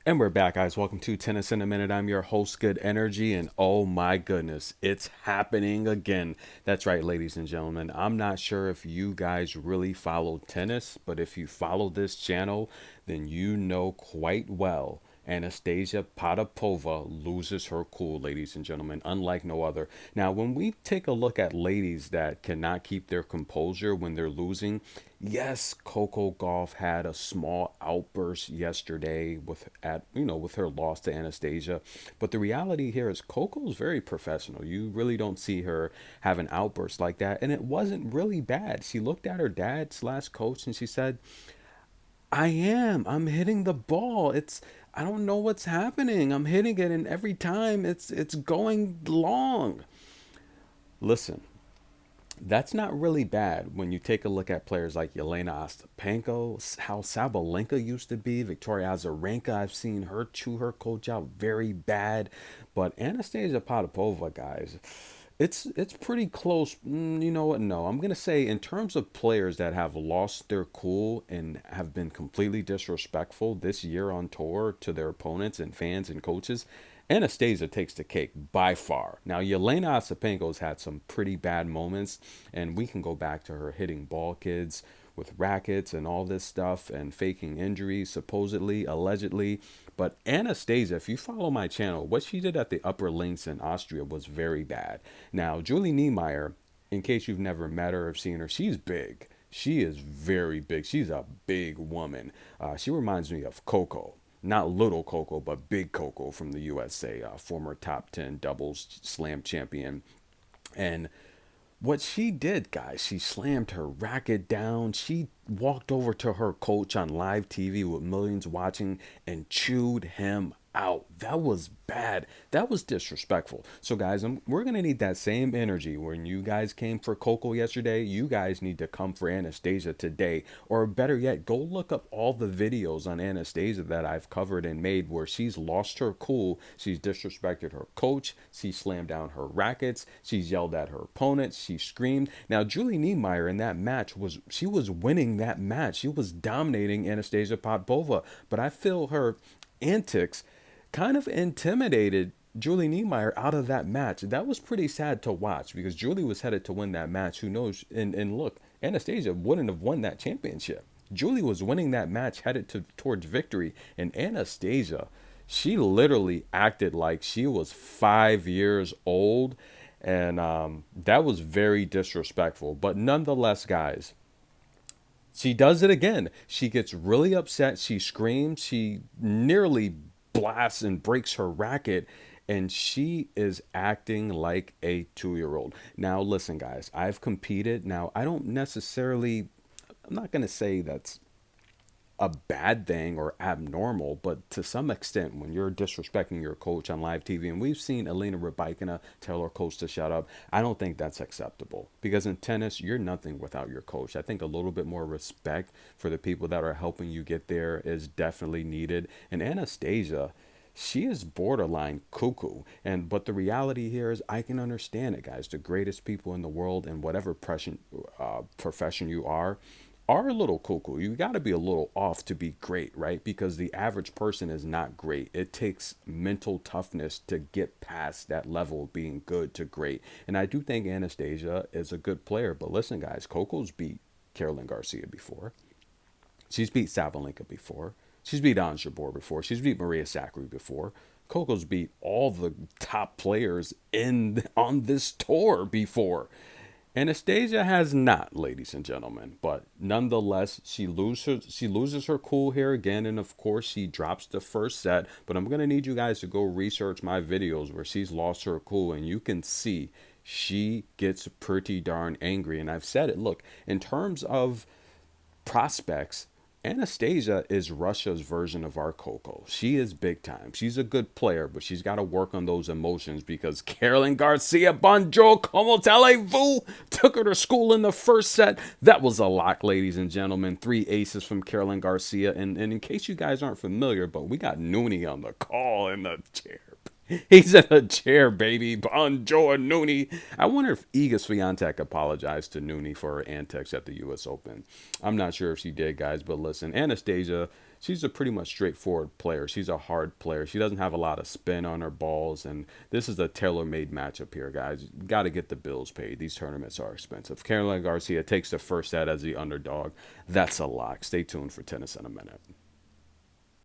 And we're back, guys. Welcome to Tennis in a Minute. I'm your host, Good Energy, and oh my goodness, it's happening again. That's right, ladies and gentlemen. I'm not sure if you guys really follow tennis, but if you follow this channel, then you know quite well Anastasia Potapova loses her cool, ladies and gentlemen, unlike no other. Now, when we take a look at ladies that cannot keep their composure when they're losing, yes, Coco Gauff had a small outburst yesterday with her loss to Anastasia, but the reality here is Coco's very professional. You really don't see her have an outburst like that, and it wasn't really bad. She looked at her dad slash coach and she said, I'm hitting the ball. I don't know what's happening. I'm hitting it and every time it's going long." Listen, that's not really bad when you take a look at players like Yelena Ostapenko, how Sabalenka used to be, Victoria Azarenka. I've seen her chew her coach out very bad, but Anastasia Potapova, guys, it's pretty close. You know what? No, I'm gonna say in terms of players that have lost their cool and have been completely disrespectful this year on tour to their opponents and fans and coaches. Anastasia takes the cake by far. Now, Yelena Ostapenko's had some pretty bad moments, and we can go back to her hitting ball kids with rackets and all this stuff and faking injuries, supposedly, allegedly. But Anastasia, if you follow my channel, what she did at the upper links in Austria was very bad. Now, Julie Niemeyer, in case you've never met her or seen her, she's big. She is very big. She's a big woman. She reminds me of Coco. Not little Coco, but big Coco from the USA, former top 10 doubles slam champion. And what she did, guys, she slammed her racket down. She walked over to her coach on live TV with millions watching and chewed him out. That was bad. That was disrespectful. So, guys, we're going to need that same energy. When you guys came for Coco yesterday, you guys need to come for Anastasia today. Or better yet, go look up all the videos on Anastasia that I've covered and made where she's lost her cool. She's disrespected her coach. She slammed down her rackets. She's yelled at her opponents. She screamed. Now, Julie Niemeyer in that match she was winning that match. She was dominating Anastasia Potapova. But I feel her antics kind of intimidated Julie Niemeyer out of that match. That was pretty sad to watch because Julie was headed to win that match. Who knows? And look, Anastasia wouldn't have won that championship. Julie was winning that match, headed towards victory, and Anastasia, she literally acted like she was 5 years old, and that was very disrespectful. But nonetheless, guys, she does it again. She gets really upset. She screams. She nearly blasts and breaks her racket. And she is acting like a 2 year old. Now, listen, guys, I've competed. Now, I don't necessarily, I'm not going to say that's a bad thing or abnormal, but to some extent, when you're disrespecting your coach on live TV, and we've seen Elena Rybakina tell her coach to shut up, I don't think that's acceptable because in tennis, you're nothing without your coach. I think a little bit more respect for the people that are helping you get there is definitely needed. And Anastasia, she is borderline cuckoo. And but the reality here is I can understand it, guys. The greatest people in the world in whatever profession you are a little cuckoo. You got to be a little off to be great, right? Because the average person is not great. It takes mental toughness to get past that level of being good to great. And I do think Anastasia is a good player. But listen, guys, Coco's beat Carolyn Garcia before. She's beat Sabalenka before. She's beat Ons Jabeur before. She's beat Maria Sakkari before. Coco's beat all the top players in on this tour before. Anastasia has not, ladies and gentlemen, but nonetheless, she loses her cool here again, and of course, she drops the first set. But I'm gonna need you guys to go research my videos where she's lost her cool, and you can see she gets pretty darn angry. And I've said it. Look, in terms of prospects, Anastasia is Russia's version of our Coco. She is big time. She's a good player, but she's got to work on those emotions because Carolyn Garcia, bonjour, como allez-vous, took her to school in the first set. That was a lock, ladies and gentlemen. Three aces from Carolyn Garcia. And in case you guys aren't familiar, but we got Nooney on the call in the chair. He's in a chair, baby. Bonjour, Nooney. I wonder if Iga Swiatek apologized to Nooney for her antics at the U.S. Open. I'm not sure if she did, guys, but listen, Anastasia, she's a pretty much straightforward player. She's a hard player. She doesn't have a lot of spin on her balls, and this is a tailor-made matchup here, guys. Got to get the bills paid. These tournaments are expensive. Caroline Garcia takes the first set as the underdog. That's a lock. Stay tuned for tennis in a minute.